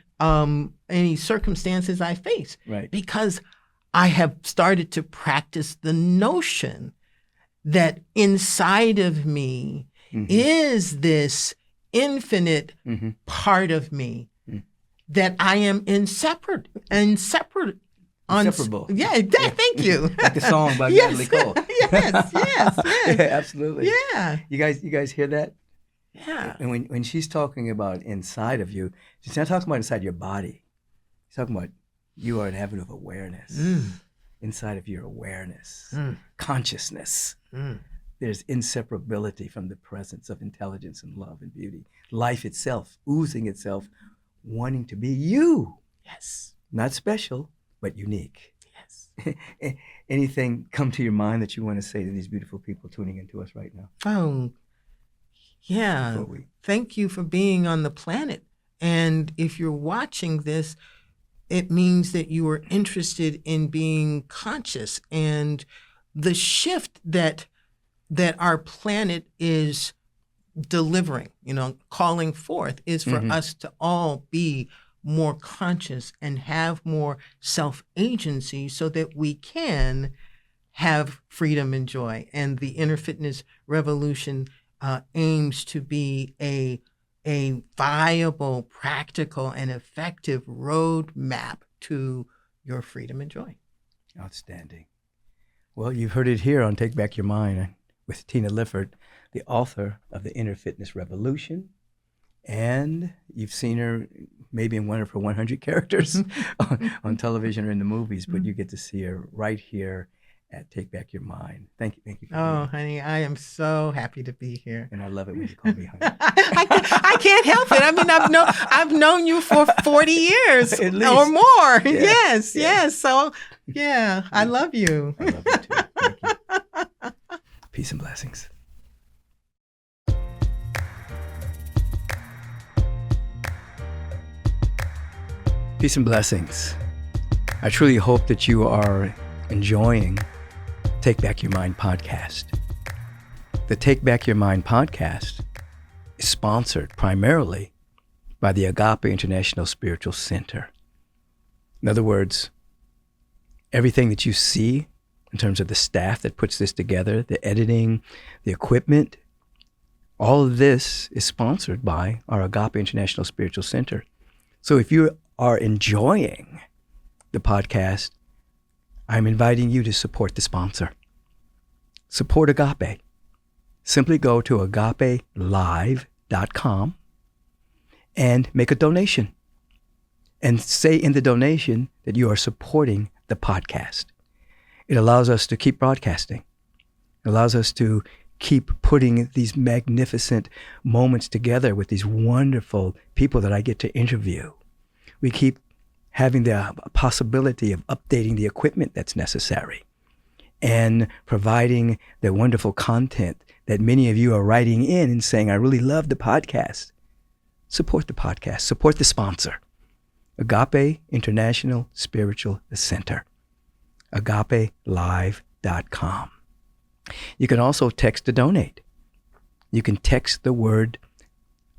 circumstances I face, Right. because I have started to practice the notion that inside of me Mm-hmm. is this infinite Mm-hmm. part of me Mm. that I am inseparable. Inseparable. Thank you. Like the song by Yes. Natalie Cole. yes. Yeah, absolutely. Yeah. You guys hear that? Yeah. And when she's talking about inside of you, she's not talking about inside your body. She's talking about you are an avenue of awareness. Inside of your awareness, consciousness. There's inseparability from the presence of intelligence and love and beauty. Life itself, oozing itself, wanting to be you. Yes. Not special, but unique. Yes. Anything come to your mind that you want to say to these beautiful people tuning into us right now? Oh, yeah. Before we- Thank you for being on the planet. And if you're watching this, it means that you are interested in being conscious, and the shift that our planet is delivering, calling forth, is for us to all be more conscious and have more self-agency so that we can have freedom and joy. And the Inner Fitness Revolution aims to be a viable, practical, and effective roadmap to your freedom and joy. Outstanding. Well, you've heard it here on Take Back Your Mind with Tina Lifford, the author of The Inner Fitness Revolution. And you've seen her maybe in one of her 100 characters on television or in the movies, but you get to see her right here at Take Back Your Mind. Thank you for being here. Honey, I am so happy to be here. And I love it when you call me honey. I can't help it. I mean, I've known you for 40 years At least. or more. Yeah. Yes. So, yeah, I love you. I love you too. Thank you. Peace and blessings. Peace and blessings. I truly hope that you are enjoying Take Back Your Mind podcast. The Take Back Your Mind podcast is sponsored primarily by the Agape International Spiritual Center. In other words, everything that you see in terms of the staff that puts this together, the editing, the equipment, all of this is sponsored by our Agape International Spiritual Center. So if you are enjoying the podcast, I'm inviting you to support the sponsor. Support Agape. Simply go to agapelive.com and make a donation. And say in the donation that you are supporting the podcast. It allows us to keep broadcasting. It allows us to keep putting these magnificent moments together with these wonderful people that I get to interview. We keep having the possibility of updating the equipment that's necessary and providing the wonderful content that many of you are writing in and saying, I really love the podcast. Support the podcast. Support the sponsor. Agape International Spiritual Center. agapelive.com. You can also text to donate. You can text the word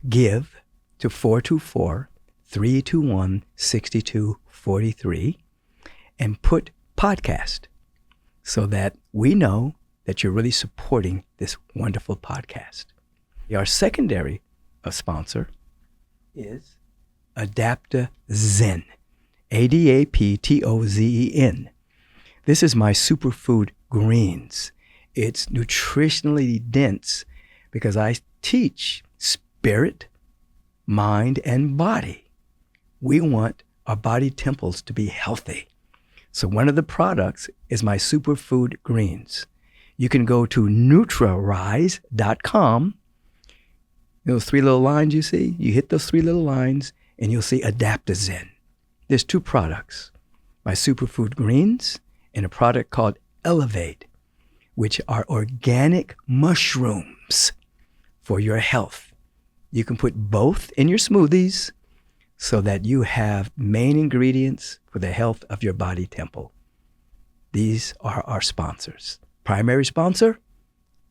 give to 424-321-6243 and put podcast so that we know that you're really supporting this wonderful podcast. Our secondary sponsor is Adaptozen, Adaptozen. This is my superfood greens. It's nutritionally dense because I teach spirit, mind, and body. We want our body temples to be healthy. So one of the products is my superfood greens. You can go to NutraRise.com. Those 3 little lines you see, you hit those 3 little lines and you'll see Adaptogen. There's 2 products, my superfood greens and a product called Elevate, which are organic mushrooms for your health. You can put both in your smoothies so that you have main ingredients for the health of your body temple. These are our sponsors. Primary sponsor,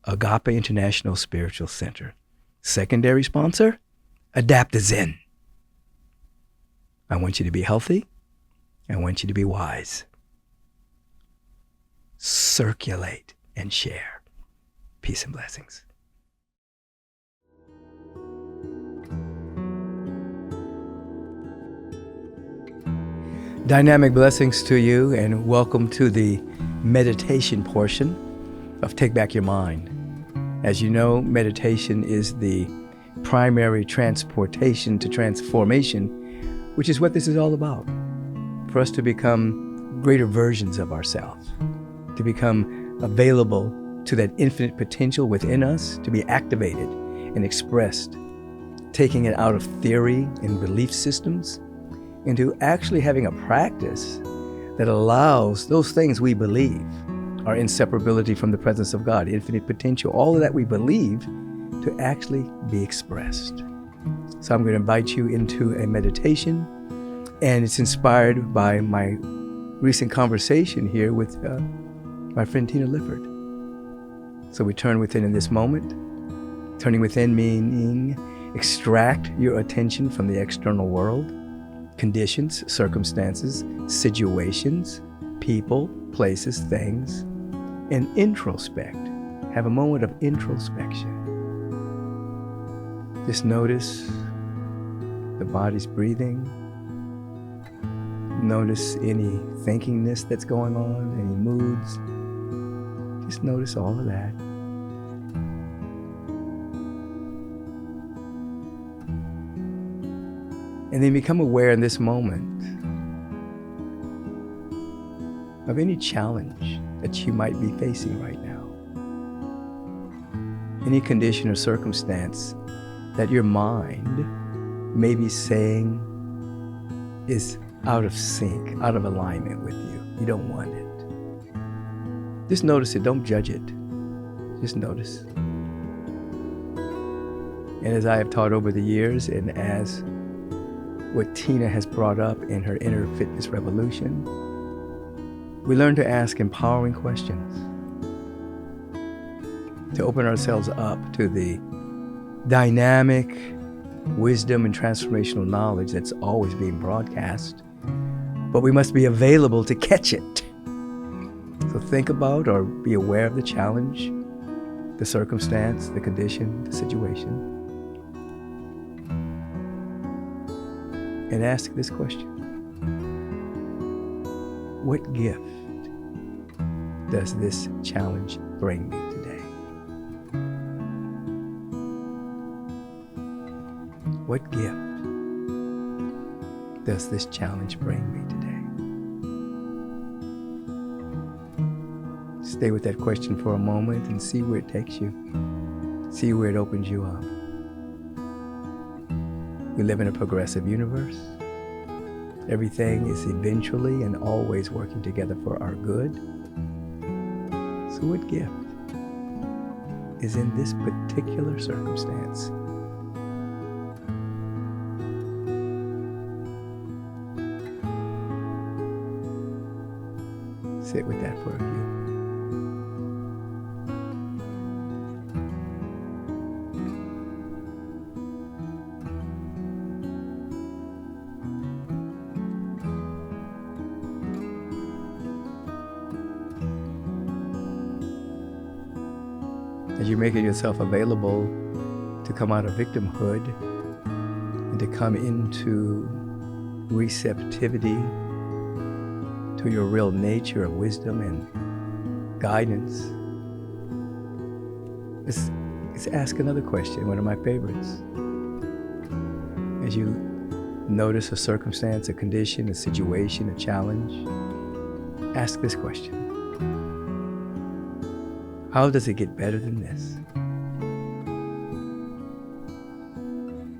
Agape International Spiritual Center. Secondary sponsor, Adaptogen. I want you to be healthy. I want you to be wise. Circulate and share. Peace and blessings. Dynamic blessings to you, and welcome to the meditation portion of Take Back Your Mind. As you know, meditation is the primary transportation to transformation, which is what this is all about. For us to become greater versions of ourselves, to become available to that infinite potential within us, to be activated and expressed, taking it out of theory and belief systems, into actually having a practice that allows those things we believe, our inseparability from the presence of God, infinite potential, all of that we believe, to actually be expressed. So I'm going to invite you into a meditation, and it's inspired by my recent conversation here with my friend Tina Lifford. So we turn within in this moment. Turning within meaning extract your attention from the external world, conditions, circumstances, situations, people, places, things, and introspect. Have a moment of introspection. Just notice the body's breathing. Notice any thinkingness that's going on, any moods. Just notice all of that. And then become aware in this moment of any challenge that you might be facing right now. Any condition or circumstance that your mind may be saying is out of sync, out of alignment with you. You don't want it. Just notice it. Don't judge it. Just notice. And as I have taught over the years, and as what Tina has brought up in her Inner Fitness Revolution, we learn to ask empowering questions, to open ourselves up to the dynamic wisdom and transformational knowledge that's always being broadcast, but we must be available to catch it. So think about or be aware of the challenge, the circumstance, the condition, the situation, and ask this question: what gift does this challenge bring me today? What gift does this challenge bring me today? Stay with that question for a moment and see where it takes you. See where it opens you up. We live in a progressive universe. Everything is eventually and always working together for our good. So what gift is in this particular circumstance? Sit with that for a few. As you're making yourself available to come out of victimhood and to come into receptivity to your real nature of wisdom and guidance, is ask another question, one of my favorites. As you notice a circumstance, a condition, a situation, a challenge, ask this question. How does it get better than this?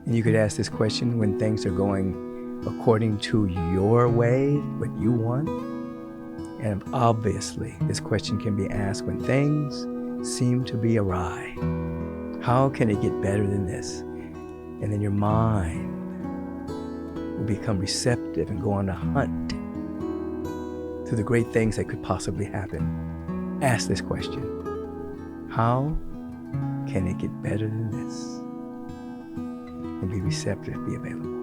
And you could ask this question when things are going according to your way, what you want. And obviously, this question can be asked when things seem to be awry. How can it get better than this? And then your mind will become receptive and go on a hunt to the great things that could possibly happen. Ask this question. How can it get better than this? And be receptive, be available.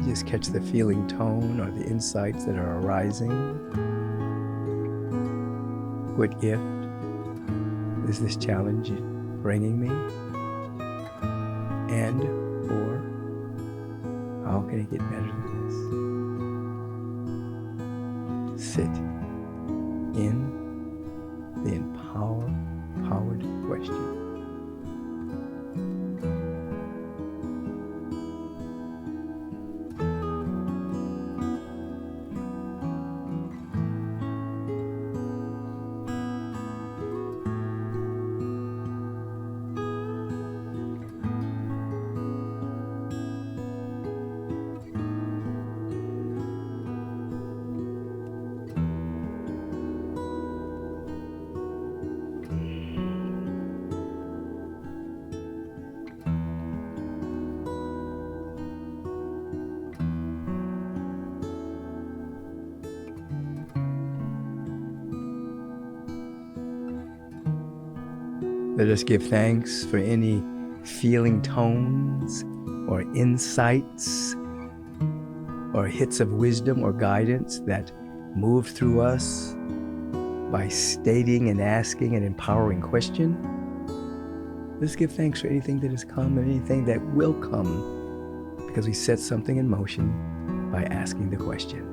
Just catch the feeling tone or the insights that are arising. What gift is this challenge bringing me? And or how can it get better than this? Sit in the empowered question. Let us give thanks for any feeling tones or insights or hits of wisdom or guidance that move through us by stating and asking an empowering question. Let's give thanks for anything that has come and anything that will come because we set something in motion by asking the question.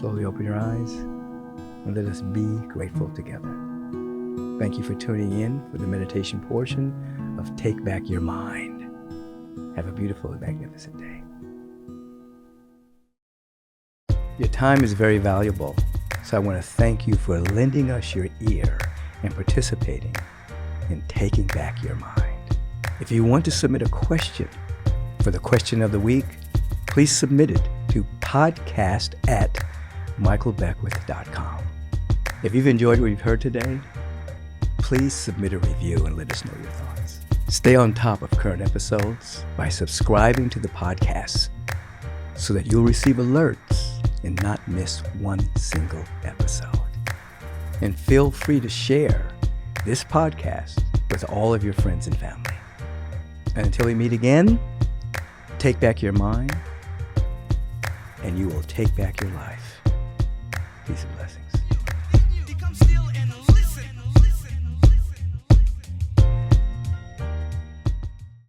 Slowly open your eyes and let us be grateful together. Thank you for tuning in for the meditation portion of Take Back Your Mind. Have a beautiful and magnificent day. Your time is very valuable, so I want to thank you for lending us your ear and participating in Taking Back Your Mind. If you want to submit a question for the question of the week, please submit it to podcast@michaelbeckwith.com. If you've enjoyed what you've heard today, please submit a review and let us know your thoughts. Stay on top of current episodes by subscribing to the podcast so that you'll receive alerts and not miss one single episode. And feel free to share this podcast with all of your friends and family. And until we meet again, take back your mind and you will take back your life. Peace and blessings.